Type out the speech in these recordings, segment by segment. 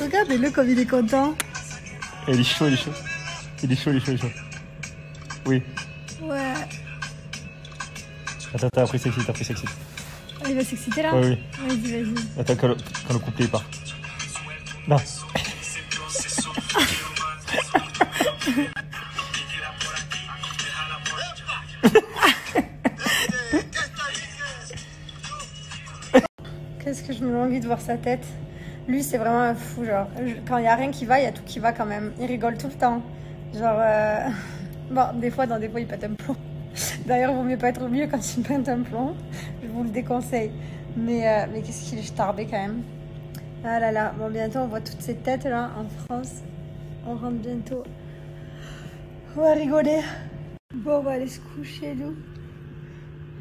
Regardez-le comme il est content. Il est chaud, il est chaud. Il est chaud, il est chaud, il est chaud. Oui. Ouais. Attends, t'as pris sexy, t'as pris sexy. Ah, il va s'exciter là? Oui, oui. Vas-y, vas-y. Attends, quand le couplet part. Non. Qu'est-ce que je me envie de voir sa tête. Lui, c'est vraiment un fou, genre. Quand il n'y a rien qui va, il y a tout qui va quand même. Il rigole tout le temps. Genre, bon, des fois, il pète un plomb. D'ailleurs, il vaut mieux pas être au milieu quand il pète un plomb. Je vous le déconseille. Mais qu'est-ce qu'il est starbé quand même. Ah là là. Bon, bientôt, on voit toutes ces têtes là en France. On rentre bientôt. On va rigoler. Bon, on va aller se coucher, nous.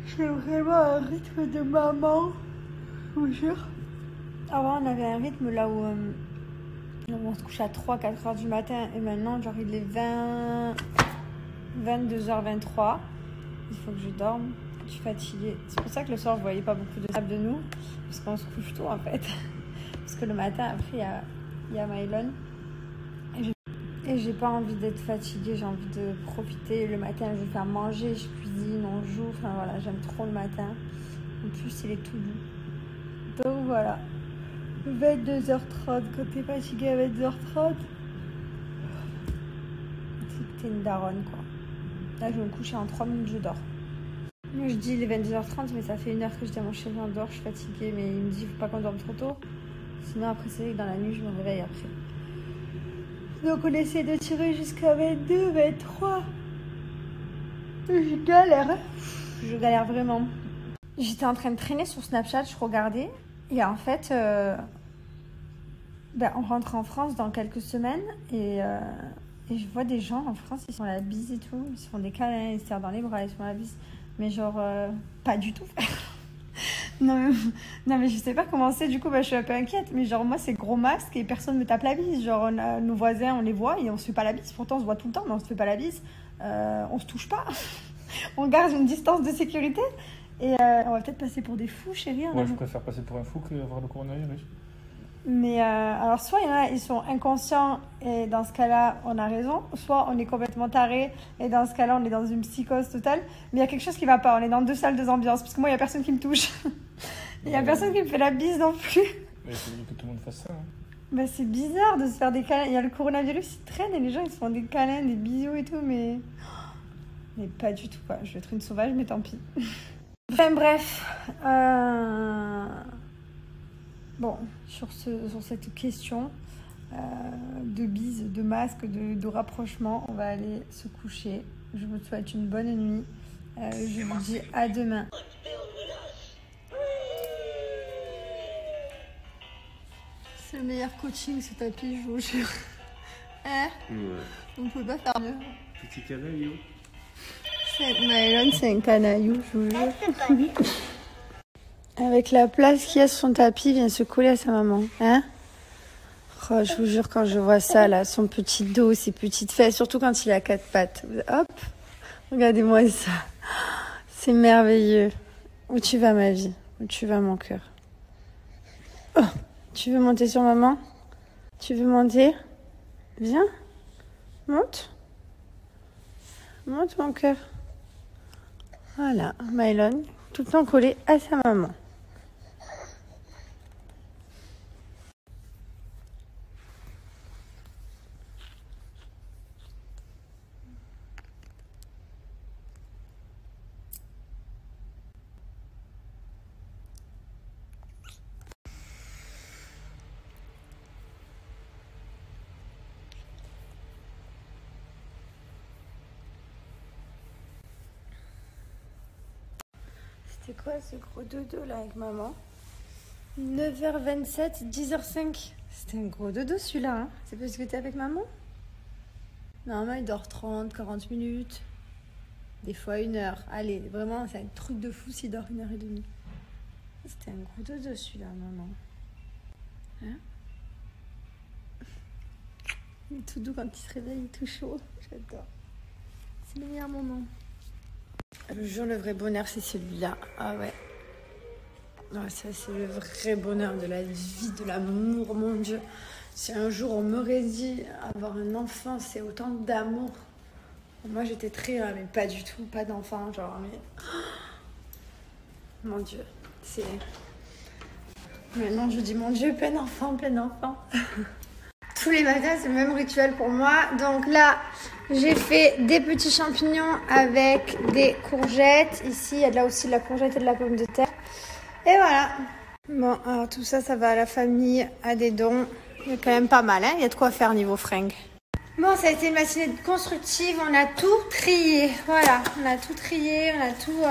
J'ai vraiment un rythme de maman. Je vous jure. Avant, on avait un rythme là où on se couche à 3-4 heures du matin. Et maintenant, genre, il est 22h23. Il faut que je dorme. Je suis fatiguée. C'est pour ça que le soir, vous voyez pas beaucoup de sable de nous. Parce qu'on se couche tôt, en fait. Parce que le matin, après, il y a Mylon. Et j'ai pas envie d'être fatiguée. J'ai envie de profiter. Le matin, je vais faire manger, je cuisine, on joue. Enfin, voilà, j'aime trop le matin. En plus, il est tout doux. Donc, voilà. 22h30, quand t'es fatiguée à 22h30, t'es une daronne quoi. Là je vais me coucher en 3 minutes, je dors. Moi je dis les 22h30, mais ça fait 1 heure que je dis à mon chéri on dort, je suis fatiguée, mais il me dit faut pas qu'on dorme trop tôt. Sinon après c'est vrai que dans la nuit je me réveille après. Donc on essaie de tirer jusqu'à 22, 23. Je galère, je galère vraiment. J'étais en train de traîner sur Snapchat, je regardais. Et en fait, on rentre en France dans quelques semaines et je vois des gens en France, ils sont à la bise et tout, ils se font des câlins, ils se serrent dans les bras, ils se font la bise. Mais genre, pas du tout. non, mais je sais pas comment c'est, du coup, je suis un peu inquiète. Mais genre, moi, c'est gros masque et personne me tape la bise. Genre, nos voisins, on les voit et on se fait pas la bise. Pourtant, on se voit tout le temps, mais on se fait pas la bise. On se touche pas. On garde une distance de sécurité. Et on va peut-être passer pour des fous, chérie. Ouais, je préfère passer pour un fou que avoir le coronavirus. Mais alors, soit il y en a, ils sont inconscients et dans ce cas-là, on a raison. Soit on est complètement taré et dans ce cas-là, on est dans une psychose totale. Mais il y a quelque chose qui va pas. On est dans 2 salles, 2 ambiances. Parce que moi, il y a personne qui me touche. Il y a personne qui me fait la bise non plus. Mais il faut que tout le monde fasse ça. Hein. Bah, c'est bizarre de se faire des câlins. Il y a le coronavirus, il traîne et les gens, ils se font des câlins, des bisous et tout. Mais pas du tout, quoi. Je vais être une sauvage, mais tant pis. Enfin bref, bon, sur cette question de bise, de masque, de rapprochement, on va aller se coucher. Je vous souhaite une bonne nuit. Je vous dis à demain. C'est le meilleur coaching ce tapis, je vous jure. Hein? Ouais. On ne pouvait pas faire mieux. Petit canaillou. Mylon, c'est un canaillou, je vous jure. Avec la place qu'il y a sur son tapis, il vient se coller à sa maman. Hein? Oh, je vous jure, quand je vois ça, là, son petit dos, ses petites fesses, surtout quand il a 4 pattes. Hop, regardez-moi ça. C'est merveilleux. Où tu vas, ma vie? Où tu vas, mon cœur? Oh, tu veux monter sur maman? Tu veux monter? Viens. Monte. Monte, mon cœur. Voilà, Mylon, tout le temps collé à sa maman. C'était quoi ce gros dodo là avec maman? 9h27, 10h05. C'était un gros dodo celui-là. Hein? C'est parce que t'es avec maman? Normalement il dort 30, 40 minutes. Des fois 1 heure. Allez, vraiment c'est un truc de fou s'il dort 1h30. C'était un gros dodo celui-là, maman. Hein? Il est tout doux quand il se réveille, il est tout chaud. J'adore. C'est le meilleur moment. Je vous jure, le vrai bonheur, c'est celui-là. Ah ouais. Ouais, ça, c'est le vrai bonheur de la vie, de l'amour, mon Dieu. Si un jour on m'aurait dit avoir un enfant, c'est autant d'amour. Moi, j'étais très... mais pas du tout, pas d'enfant, genre... Mais... Mon Dieu, c'est... Maintenant, je dis, mon Dieu, plein d'enfants, plein d'enfants. Tous les matins, c'est le même rituel pour moi. Donc là, j'ai fait des petits champignons avec des courgettes. Ici, il y a là aussi de la courgette et de la pomme de terre. Et voilà. Bon, alors tout ça, ça va à la famille, à des dons. Il y a quand même pas mal, hein. Il y a de quoi faire niveau fringues. Bon, ça a été une matinée constructive. On a tout trié. Voilà, on a tout trié. On a tout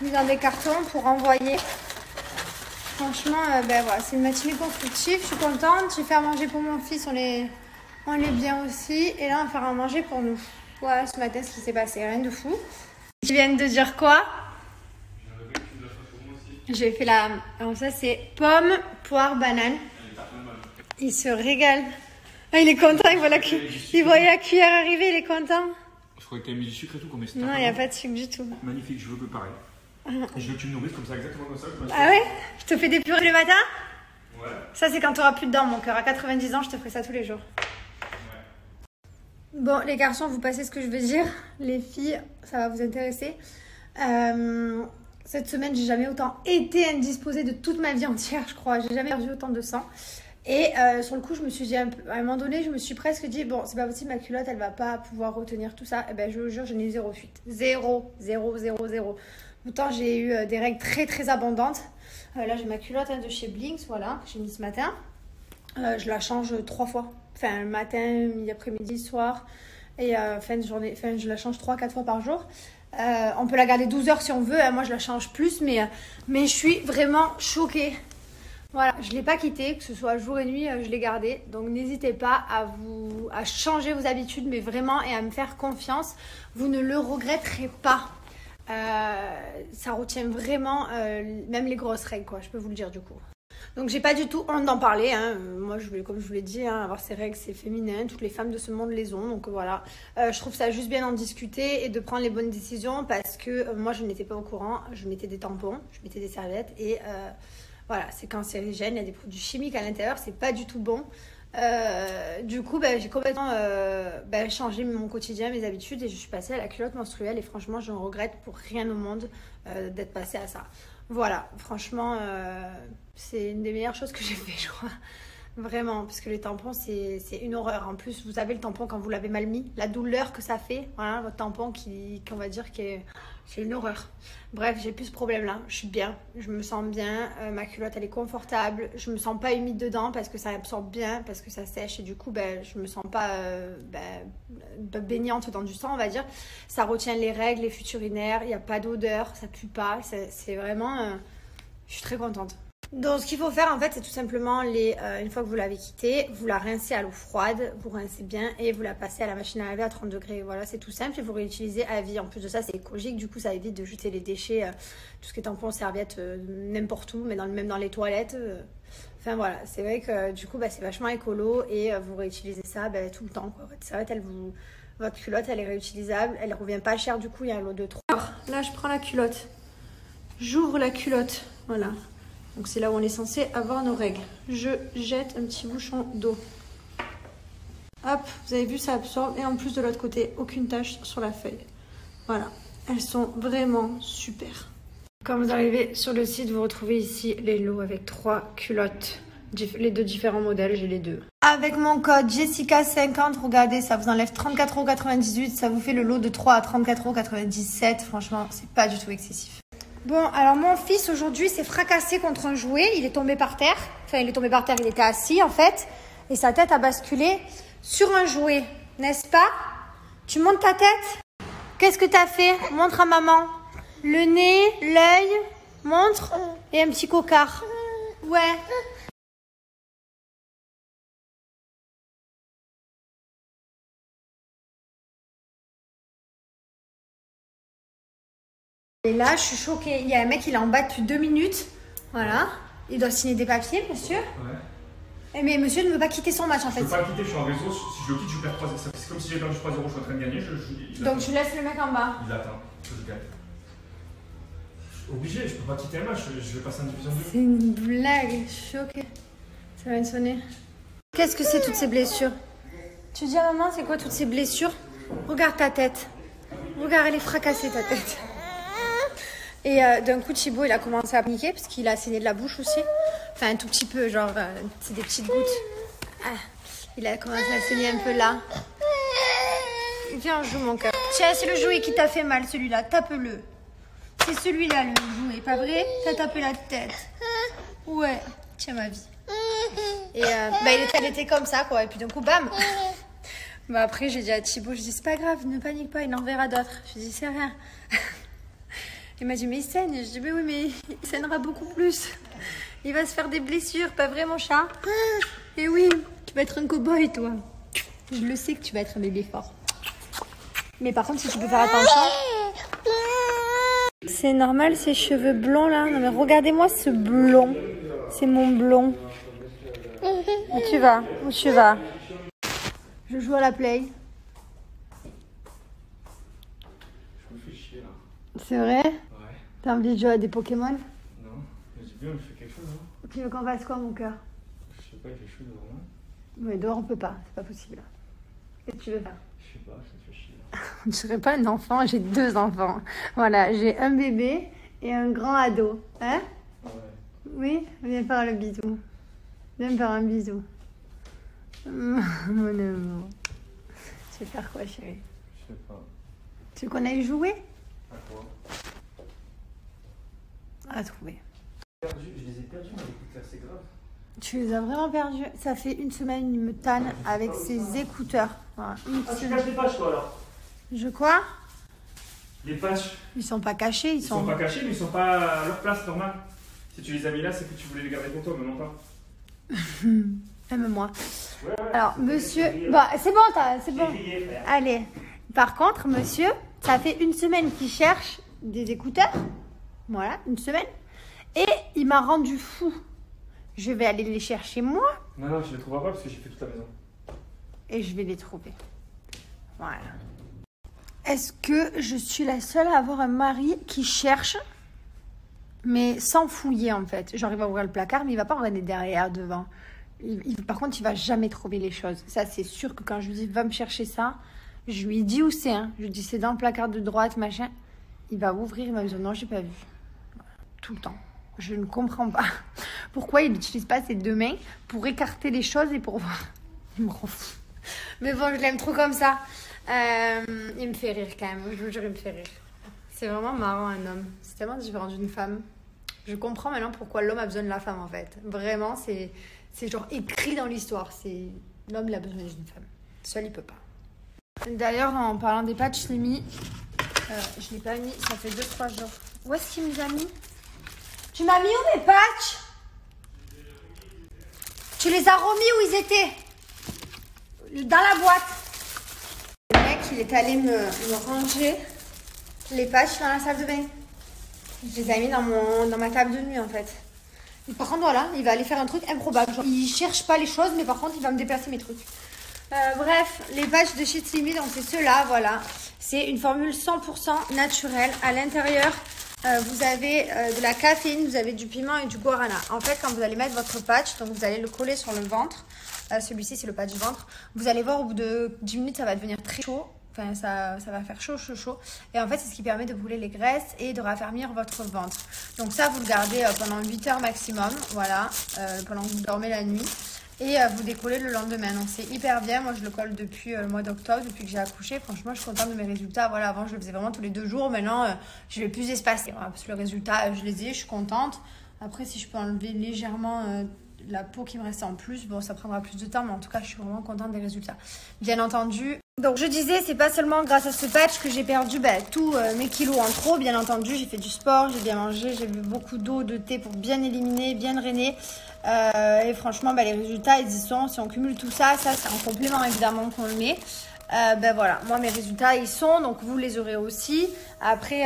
mis dans des cartons pour envoyer. Franchement, voilà, c'est une matinée constructive. Je suis contente. J'ai fait à manger pour mon fils. On est bien aussi. Et là, on va faire à manger pour nous. Voilà, ce matin, ce qui s'est passé. Rien de fou. Tu viens de dire quoi? J'ai fait la... Alors ça, c'est pomme, poire, banane. Il se régale. Ah, il est content. Il voit la cuillère arriver. Il est content. Je croyais que tu avais mis du sucre et tout. Non, il n'y a pas de sucre du tout. Magnifique, je veux que pareil. Je veux que tu me nourrisses comme ça, exactement comme ça. Ah ouais? Je te fais des purées le matin? Ouais. Ça, c'est quand tu n'auras plus de dents, mon cœur. À 90 ans, je te ferai ça tous les jours. Ouais. Bon, les garçons, vous passez ce que je veux dire. Les filles, ça va vous intéresser. Cette semaine, j'ai jamais autant été indisposée de toute ma vie entière, je crois. J'ai jamais perdu autant de sang. Et sur le coup, je me suis dit, à un moment donné, je me suis presque dit, bon, c'est pas possible, ma culotte, elle va pas pouvoir retenir tout ça. Et ben, je vous jure, je n'ai eu 0 fuite. 0. Autant j'ai eu des règles très très abondantes. Là, j'ai ma culotte de chez Blinks, voilà, que j'ai mis ce matin. Je la change 3 fois. Enfin, le matin, midi, après-midi, soir. Et fin de journée, je la change 3-4 fois par jour. On peut la garder 12 heures si on veut. Moi, je la change plus, mais je suis vraiment choquée. Voilà, je ne l'ai pas quittée, que ce soit jour et nuit, je l'ai gardée. Donc, n'hésitez pas à changer vos habitudes, mais vraiment, et à me faire confiance. Vous ne le regretterez pas. Ça retient vraiment, même les grosses règles, quoi, je peux vous le dire du coup. Donc, j'ai pas du tout honte d'en parler. Hein. Moi, comme je vous l'ai dit, hein, avoir ces règles, c'est féminin. Toutes les femmes de ce monde les ont. Donc, voilà. Je trouve ça juste bien d'en discuter et de prendre les bonnes décisions parce que moi, je n'étais pas au courant. Je mettais des tampons, je mettais des serviettes et... voilà, c'est cancérigène, il y a des produits chimiques à l'intérieur, c'est pas du tout bon. Du coup, j'ai complètement changé mon quotidien, mes habitudes et je suis passée à la culotte menstruelle et franchement, je ne regrette pour rien au monde d'être passée à ça. Voilà, franchement, c'est une des meilleures choses que j'ai fait, je crois. Vraiment, parce que les tampons, c'est une horreur. En plus, vous savez, le tampon, quand vous l'avez mal mis, la douleur que ça fait, voilà, votre tampon qu'on va dire que c'est une horreur. Bref, j'ai plus ce problème-là. Je suis bien, je me sens bien. Ma culotte, elle est confortable. Je me sens pas humide dedans parce que ça absorbe bien, parce que ça sèche. Et du coup, je me sens pas baignante dans du sang, on va dire. Ça retient les règles, les fuites urinaires. Il n'y a pas d'odeur, ça pue pas. C'est vraiment... je suis très contente. Donc, ce qu'il faut faire, en fait, c'est tout simplement, une fois que vous l'avez quittée, vous la rincez à l'eau froide, vous rincez bien et vous la passez à la machine à laver à 30 degrés. Voilà, c'est tout simple et vous réutilisez à vie. En plus de ça, c'est écologique, du coup, ça évite de jeter les déchets, tout ce qui est tampons, serviettes, n'importe où, mais même dans les toilettes. Enfin, voilà, c'est vrai que du coup, c'est vachement écolo et vous réutilisez ça tout le temps, quoi. Votre serviette, votre culotte, elle est réutilisable, elle revient pas cher, du coup, il y a un lot de 3. Là, je prends la culotte, j'ouvre la culotte, voilà. Donc c'est là où on est censé avoir nos règles. Je jette un petit bouchon d'eau. Hop, vous avez vu, ça absorbe. Et en plus de l'autre côté, aucune tache sur la feuille. Voilà, elles sont vraiment super. Quand vous arrivez sur le site, vous retrouvez ici les lots avec 3 culottes. Les 2 différents modèles, j'ai les 2. Avec mon code Jessica50, regardez, ça vous enlève 34,98 €. Ça vous fait le lot de 3 à 34,97 €. Franchement, c'est pas du tout excessif. Bon, alors mon fils aujourd'hui s'est fracassé contre un jouet, il est tombé par terre. Enfin, il est tombé par terre, il était assis en fait. Et sa tête a basculé sur un jouet, n'est-ce pas? Tu montes ta tête? Qu'est-ce que t'as fait? Montre à maman. Le nez, l'œil, montre. Et un petit cocard. Ouais. Et là, je suis choquée. Il y a un mec, il est en bas depuis 2 minutes. Voilà. Il doit signer des papiers, monsieur. Ouais. Mais monsieur ne veut pas quitter son match, en fait. Je ne peux pas le quitter, je suis en réseau. Si je le quitte, je perds 3-0. C'est comme si j'avais perdu 3-0, je suis en train de gagner. Donc, je laisse le mec en bas. Il attend que je gagne. Obligé, je peux pas quitter un match, je vais passer en division 2. C'est une blague, je suis choquée. Ça va me sonner. Qu'est-ce que c'est toutes ces blessures? Tu dis à maman, c'est quoi toutes ces blessures? Regarde ta tête. Regarde, elle est fracassée ta tête. Et d'un coup, Thibaut, il a commencé à paniquer parce qu'il a saigné de la bouche aussi. Enfin, un tout petit peu, genre, c'est des petites gouttes. Ah, il a commencé à saigner un peu là. Viens, joue mon cœur. Tiens, c'est le jouet qui t'a fait mal, celui-là. Tape-le. C'est celui-là, le jouet, pas vrai? T'as tapé la tête. Ouais, tiens ma vie. Et il était comme ça, quoi. Et puis d'un coup, bam. Bah après, j'ai dit à Thibaut, je dis, c'est pas grave, ne panique pas, il en verra d'autres. Je dis, c'est rien. Il m'a dit, mais il saigne. Je dis, mais oui, mais il saignera beaucoup plus. Il va se faire des blessures, pas vrai, mon chat? Et oui, tu vas être un cow-boy, toi. Je le sais que tu vas être un bébé fort. Mais par contre, si tu peux faire attention... C'est normal, ces cheveux blonds, là? Non, mais regardez-moi ce blond. C'est mon blond. Où tu vas? Où tu vas? Je joue à la play. Je me fais chier là. C'est vrai? Ouais. T'as envie de jouer à des Pokémon? Non, mais j'ai bien, on fait quelque chose. Hein. Tu veux qu'on fasse quoi, mon cœur? Je sais pas, il fait chaud devant moi. Mais dehors, on peut pas, c'est pas possible. Qu'est-ce que tu veux faire? Je sais pas, ça me fait chier là. Je ne serais pas un enfant, j'ai 2 enfants. Voilà, j'ai un bébé et un grand ado. Hein? Ouais. Oui? Viens faire le bisou. Viens me faire un bisou. Mon amour. Tu veux faire quoi, chérie? Je sais pas. Tu veux qu'on aille jouer? À quoi? À trouver. Je les ai perdus, mais écoute, c'est grave. Tu les as vraiment perdus. Ça fait 1 semaine, il me tanne avec ses écouteurs. Voilà, tu caches les patchs, toi alors? Je quoi? Les patchs? Ils sont pas cachés, Ils sont pas cachés, mais ils sont pas à leur place normale. Si tu les as mis là, c'est que tu voulais les garder pour toi, mais non pas. Aime-moi. Ouais. Alors, monsieur... Bah, c'est bon, c'est bon. Crié, frère. Allez. Par contre, monsieur, ça fait 1 semaine qu'il cherche des écouteurs. Voilà, 1 semaine. Et il m'a rendu fou. Je vais aller les chercher moi. Non, je les trouverai pas parce que j'ai fait toute la maison. Et je vais les trouver. Voilà. Est-ce que je suis la seule à avoir un mari qui cherche, mais sans fouiller en fait? Genre, il va ouvrir le placard, mais il va pas regarder derrière, devant. Par contre, il va jamais trouver les choses. Ça, c'est sûr que quand je lui dis, va me chercher ça, je lui dis où c'est. Hein. Je lui dis, c'est dans le placard de droite, machin. Il va ouvrir, il va me dire, non, j'ai pas vu. Voilà. Tout le temps. Je ne comprends pas pourquoi il n'utilise pas ses 2 mains pour écarter les choses et pour voir. Il me rend fou. Mais bon, je l'aime trop comme ça. Il me fait rire quand même. Je vous jure, il me fait rire. C'est vraiment marrant, un homme. C'est tellement différent d'une femme. Je comprends maintenant pourquoi l'homme a besoin de la femme, en fait. Vraiment, c'est genre écrit dans l'histoire. C'est l'homme, il a besoin d'une femme. Seul, il peut pas. D'ailleurs, en parlant des patchs, je l'ai mis. Je l'ai pas mis, ça fait 2-3 jours. Où est-ce qu'il me les a mis? Tu m'as mis où mes patchs? Tu les as remis où ils étaient? Dans la boîte. Le mec, il est allé me ranger les patchs dans la salle de bain. Je les ai mis dans ma table de nuit, en fait. Et par contre, voilà, il va aller faire un truc improbable. Genre, il cherche pas les choses, mais par contre, il va me déplacer mes trucs. Bref, les patchs de chez Timmy, donc c'est ceux-là, voilà. C'est une formule 100% naturelle. À l'intérieur, vous avez de la caféine, vous avez du piment et du guarana. En fait, quand vous allez mettre votre patch, donc vous allez le coller sur le ventre. Celui-ci, c'est le patch du ventre. Vous allez voir, au bout de 10 minutes, ça va devenir très chaud. Enfin, ça va faire chaud. Et en fait, c'est ce qui permet de brûler les graisses et de raffermir votre ventre. Donc ça, vous le gardez pendant 8 heures maximum. Voilà, pendant que vous dormez la nuit. Et vous décollez le lendemain. Donc c'est hyper bien. Moi, je le colle depuis le mois d'octobre, depuis que j'ai accouché. Franchement, je suis contente de mes résultats. Voilà, avant, je le faisais vraiment tous les 2 jours. Maintenant, je vais plus espacer. Voilà, parce que le résultat, je les ai, je suis contente. Après, si je peux enlever légèrement la peau qui me reste en plus, bon, ça prendra plus de temps. Mais en tout cas, je suis vraiment contente des résultats. Bien entendu. Donc, je disais, c'est pas seulement grâce à ce patch que j'ai perdu tous mes kilos en trop. Bien entendu, j'ai fait du sport, j'ai bien mangé, j'ai bu beaucoup d'eau, de thé pour bien éliminer, bien drainer. Et franchement, les résultats, ils y sont. Si on cumule tout ça, c'est en complément évidemment qu'on le met. Ben voilà, moi mes résultats ils sont, donc vous les aurez aussi. Après,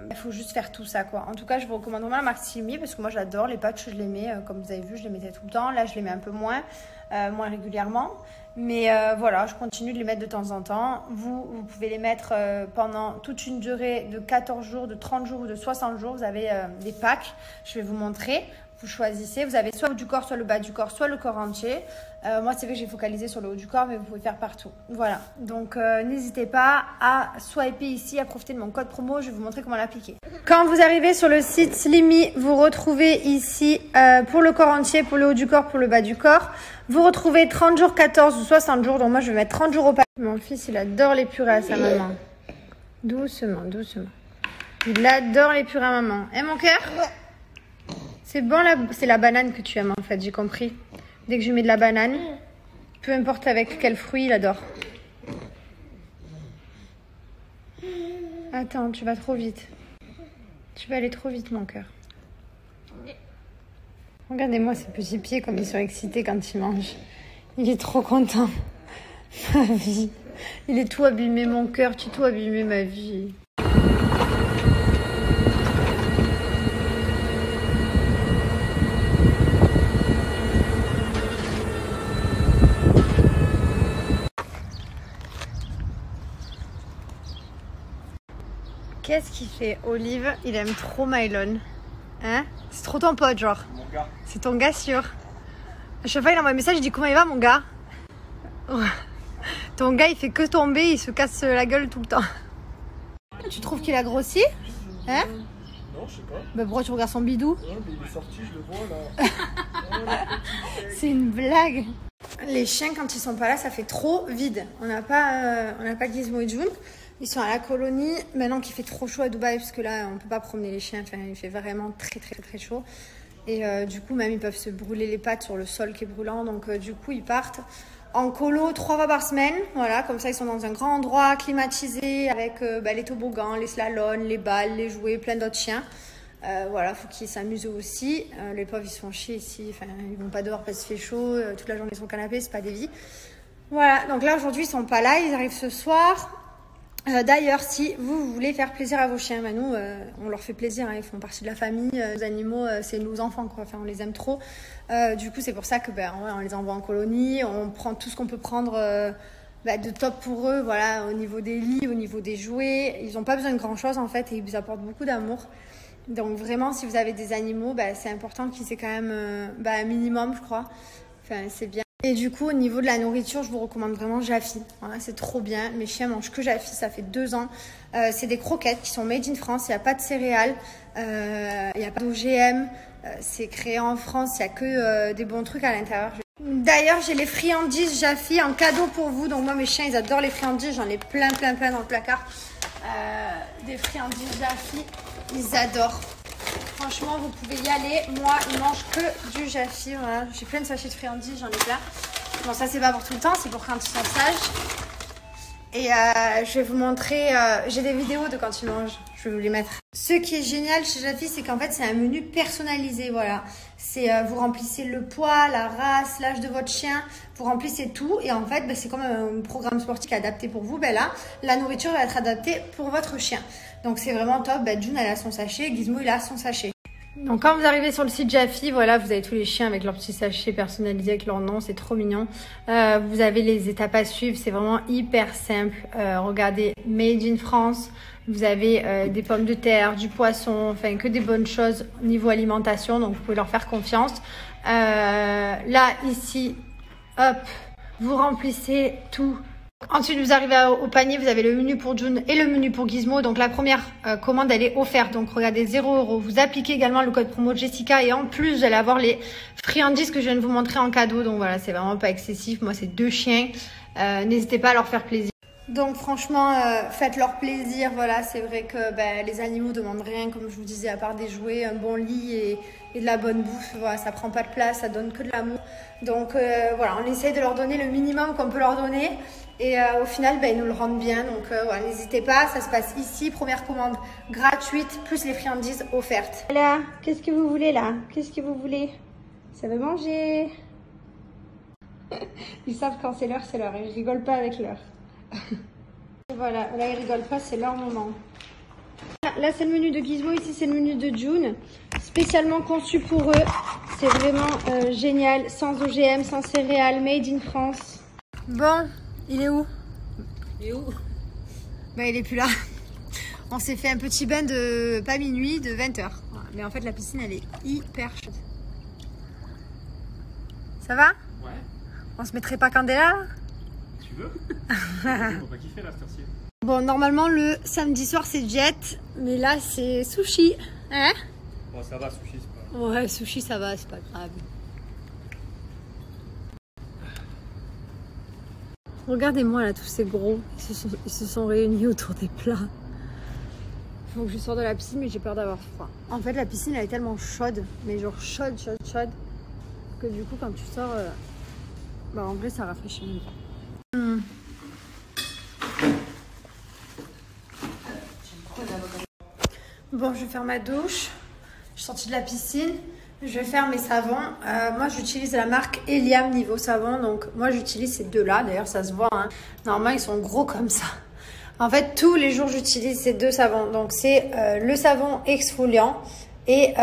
il faut juste faire tout ça quoi. En tout cas, je vous recommande vraiment la marque Silmi parce que moi j'adore les patchs, je les mets, comme vous avez vu, je les mettais tout le temps. Là, je les mets un peu moins régulièrement. Mais voilà, je continue de les mettre de temps en temps. Vous pouvez les mettre pendant toute une durée de 14 jours, de 30 jours ou de 60 jours. Vous avez des packs, je vais vous montrer. Vous choisissez, vous avez soit le haut du corps, soit le bas du corps, soit le corps entier. Moi, c'est vrai que j'ai focalisé sur le haut du corps, mais vous pouvez faire partout. Voilà, donc n'hésitez pas à swiper ici, à profiter de mon code promo. Je vais vous montrer comment l'appliquer. Quand vous arrivez sur le site Slimy, vous retrouvez ici pour le corps entier, pour le haut du corps, pour le bas du corps. Vous retrouvez 30 jours, 14 ou 60 jours. Donc moi, je vais mettre 30 jours au paquet. Mon fils, il adore les purées à sa maman. Doucement, doucement. Il adore les purées à maman. Hein, mon cœur? C'est bon, c'est la banane que tu aimes en fait, j'ai compris. Dès que je mets de la banane, peu importe avec quel fruit, il adore. Attends, tu vas trop vite. Tu vas aller trop vite, mon cœur. Regardez-moi ces petits pieds comme ils sont excités quand ils mangent. Il est trop content. Ma vie. Il est tout abîmé, mon cœur. Tu es tout abîmé, ma vie. Qu'est-ce qu'il fait, Olive? Il aime trop Mylon. Hein? C'est trop ton pote, genre. Mon gars. C'est ton gars sûr. À chaque fois, il envoie un message, il dit comment il va, mon gars? Oh. Ton gars, il fait que tomber, il se casse la gueule tout le temps. Tu trouves qu'il a grossi? Hein? Non, je sais pas. Bah, pourquoi tu regardes son bidou? Ouais, mais il est sorti, je le vois là. C'est une blague. Les chiens, quand ils sont pas là, ça fait trop vide. On n'a pas Gizmo et June. Ils sont à la colonie. Maintenant qu'il fait trop chaud à Dubaï, parce que là, on peut pas promener les chiens. Enfin, il fait vraiment très, très, très chaud. Et du coup, même, ils peuvent se brûler les pattes sur le sol qui est brûlant. Donc, du coup, ils partent en colo 3 fois par semaine. Voilà, comme ça, ils sont dans un grand endroit climatisé avec les toboggans, les slaloms, les balles, les jouets, plein d'autres chiens. Voilà, faut qu'ils s'amusent aussi. Les pauvres, ils se font chier ici. Enfin, ils vont pas dehors parce qu'il fait chaud. Toute la journée sur le canapé, c'est pas des vies. Voilà, donc là, aujourd'hui, ils sont pas là. Ils arrivent ce soir. D'ailleurs, si vous voulez faire plaisir à vos chiens, bah nous, on leur fait plaisir, hein, ils font partie de la famille. Nos animaux, c'est nos enfants, quoi. Enfin, on les aime trop. Du coup, c'est pour ça que on les envoie en colonie. On prend tout ce qu'on peut prendre de top pour eux, voilà, au niveau des lits, au niveau des jouets. Ils n'ont pas besoin de grand-chose, en fait, et ils vous apportent beaucoup d'amour. Donc, vraiment, si vous avez des animaux, c'est important qu'ils aient quand même un minimum, je crois. Enfin, c'est bien. Et du coup, au niveau de la nourriture, je vous recommande vraiment Jaffy. Voilà, c'est trop bien. Mes chiens mangent que Jaffy, ça fait 2 ans. C'est des croquettes qui sont made in France. Il n'y a pas de céréales, il n'y a pas d'OGM. C'est créé en France, il n'y a que des bons trucs à l'intérieur. D'ailleurs, j'ai les friandises Jaffy en cadeau pour vous. Donc moi, mes chiens, ils adorent les friandises. J'en ai plein dans le placard. Des friandises Jaffy, ils adorent. Franchement, vous pouvez y aller. Moi, ils mangent que du Jaffy. Voilà. J'ai plein de sachets de friandises, j'en ai plein. Bon, ça, c'est pas pour tout le temps, c'est pour quand ils sont sages. Et je vais vous montrer. J'ai des vidéos de quand ils mangent. Je vais vous les mettre. Ce qui est génial chez Jaffy, c'est qu'en fait, c'est un menu personnalisé. Voilà. C'est vous remplissez le poids, la race, l'âge de votre chien. Vous remplissez tout. Et en fait, c'est comme un programme sportif adapté pour vous. Là, la nourriture va être adaptée pour votre chien. Donc, c'est vraiment top. June, elle a son sachet. Gizmo, il a son sachet. Donc quand vous arrivez sur le site Jaffy, voilà, vous avez tous les chiens avec leurs petits sachets personnalisés avec leur nom, c'est trop mignon. Vous avez les étapes à suivre, c'est vraiment hyper simple. Regardez, Made in France, vous avez des pommes de terre, du poisson, enfin que des bonnes choses au niveau alimentation, donc vous pouvez leur faire confiance. Là, ici, hop, vous remplissez tout. Ensuite, vous arrivez au panier, vous avez le menu pour June et le menu pour Gizmo. Donc, la première commande, elle est offerte. Donc, regardez, 0 €. Vous appliquez également le code promo Jessica. Et en plus, vous allez avoir les friandises que je viens de vous montrer en cadeau. Donc, voilà, c'est vraiment pas excessif. Moi, c'est 2 chiens. N'hésitez pas à leur faire plaisir. Donc, franchement, faites-leur plaisir. Voilà, c'est vrai que les animaux demandent rien, comme je vous disais, à part des jouets, un bon lit et de la bonne bouffe. Voilà, ça prend pas de place, ça donne que de l'amour. Donc, voilà, on essaye de leur donner le minimum qu'on peut leur donner. Et au final, ils nous le rendent bien. Donc, voilà, n'hésitez pas. Ça se passe ici. Première commande gratuite, plus les friandises offertes. Voilà, qu'est-ce que vous voulez là? Qu'est-ce que vous voulez? Ça veut manger. Ils savent quand c'est l'heure, c'est l'heure. Ils rigolent pas avec l'heure. Voilà, là ils rigolent pas, c'est leur moment. Là c'est le menu de Gizmo, ici c'est le menu de June, spécialement conçu pour eux. C'est vraiment génial, sans OGM, sans céréales, made in France. Bon, il est où? Il est où? Bah il est plus là. On s'est fait un petit bain de, pas minuit, de 20h. Mais en fait la piscine elle est hyper chaude. Ça va? Ouais. On se mettrait pas Candela? Tu veux? On va pas kiffer la cette Bon, normalement le samedi soir c'est jet, mais là c'est sushi. Hein? Bon, ça va, sushi, c'est pas... Ouais, sushi ça va, c'est pas grave. Regardez-moi là, tous ces gros, ils se sont réunis autour des plats. Faut que je sorte de la piscine, mais j'ai peur d'avoir froid. En fait, la piscine elle est tellement chaude, mais genre chaude, que du coup quand tu sors, bah en vrai ça rafraîchit même pas. Bon, je vais faire ma douche. Je suis sortie de la piscine. Je vais faire mes savons. Moi, j'utilise la marque Eliam niveau savon. Donc, moi, j'utilise ces deux-là. D'ailleurs, ça se voit. Hein. Normalement, ils sont gros comme ça. En fait, tous les jours, j'utilise ces deux savons. Donc, c'est le savon exfoliant. Et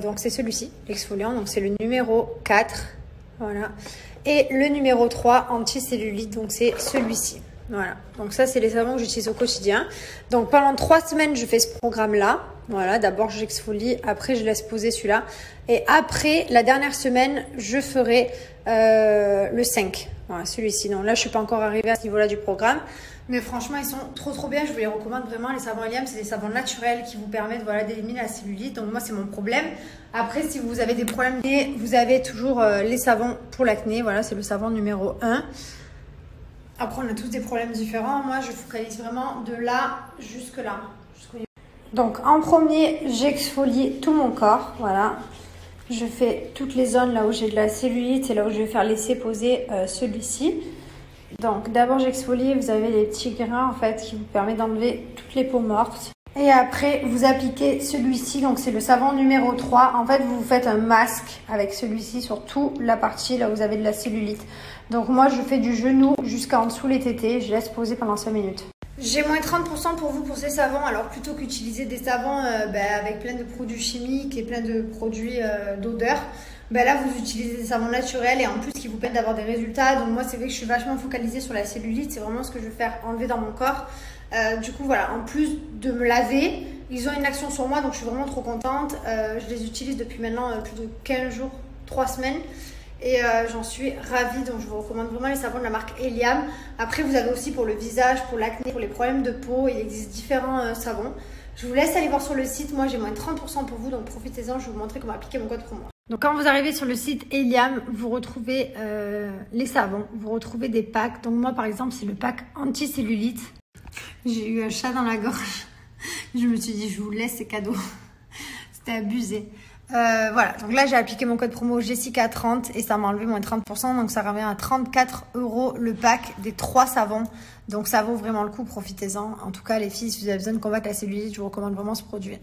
donc, c'est celui-ci, l'exfoliant. Donc, c'est le numéro 4. Voilà. Et le numéro 3, anti-cellulite. Donc, c'est celui-ci. Voilà, donc ça c'est les savons que j'utilise au quotidien. Donc pendant 3 semaines je fais ce programme là. Voilà, d'abord j'exfolie, après je laisse poser celui-là. Et après la dernière semaine je ferai le 5. Voilà, celui-ci. Donc là je suis pas encore arrivée à ce niveau là du programme. Mais franchement ils sont trop bien, je vous les recommande vraiment. Les savons Eliam c'est des savons naturels qui vous permettent voilà, d'éliminer la cellulite. Donc moi c'est mon problème. Après si vous avez des problèmes d'acné, vous avez toujours les savons pour l'acné. Voilà, c'est le savon numéro 1. Après, on a tous des problèmes différents. Moi, je focalise vraiment de là jusque là. Donc, en premier, j'exfolie tout mon corps. Voilà. Je fais toutes les zones là où j'ai de la cellulite et là où je vais faire laisser poser celui-ci. Donc, d'abord, j'exfolie. Vous avez les petits grains en fait qui vous permettent d'enlever toutes les peaux mortes. Et après, vous appliquez celui-ci. Donc, c'est le savon numéro 3. En fait, vous faites un masque avec celui-ci sur toute la partie là où vous avez de la cellulite. Donc, moi, je fais du genou jusqu'en dessous les tétés. Je laisse poser pendant 5 minutes. J'ai moins 30% pour vous pour ces savons. Alors, plutôt qu'utiliser des savons avec plein de produits chimiques et plein de produits d'odeur, là, vous utilisez des savons naturels et en plus qui vous permettent d'avoir des résultats. Donc, moi, c'est vrai que je suis vachement focalisée sur la cellulite. C'est vraiment ce que je veux faire enlever dans mon corps. Du coup voilà, en plus de me laver, ils ont une action sur moi donc je suis vraiment trop contente. Je les utilise depuis maintenant plus de 15 jours, 3 semaines et j'en suis ravie. Donc je vous recommande vraiment les savons de la marque Eliam. Après vous avez aussi pour le visage, pour l'acné, pour les problèmes de peau, il existe différents savons. Je vous laisse aller voir sur le site, moi j'ai moins de 30% pour vous donc profitez-en, je vais vous montrer comment appliquer mon code promo. Donc quand vous arrivez sur le site Eliam, vous retrouvez les savons, vous retrouvez des packs. Donc moi par exemple c'est le pack anti-cellulite. J'ai eu un chat dans la gorge. Je me suis dit, je vous laisse, c'est cadeau. C'était abusé. Voilà, donc là, j'ai appliqué mon code promo Jessica30 et ça m'a enlevé moins de 30%. Donc, ça revient à 34 € le pack des 3 savons. Donc, ça vaut vraiment le coup. Profitez-en. En tout cas, les filles, si vous avez besoin de combattre la cellulite, je vous recommande vraiment ce produit.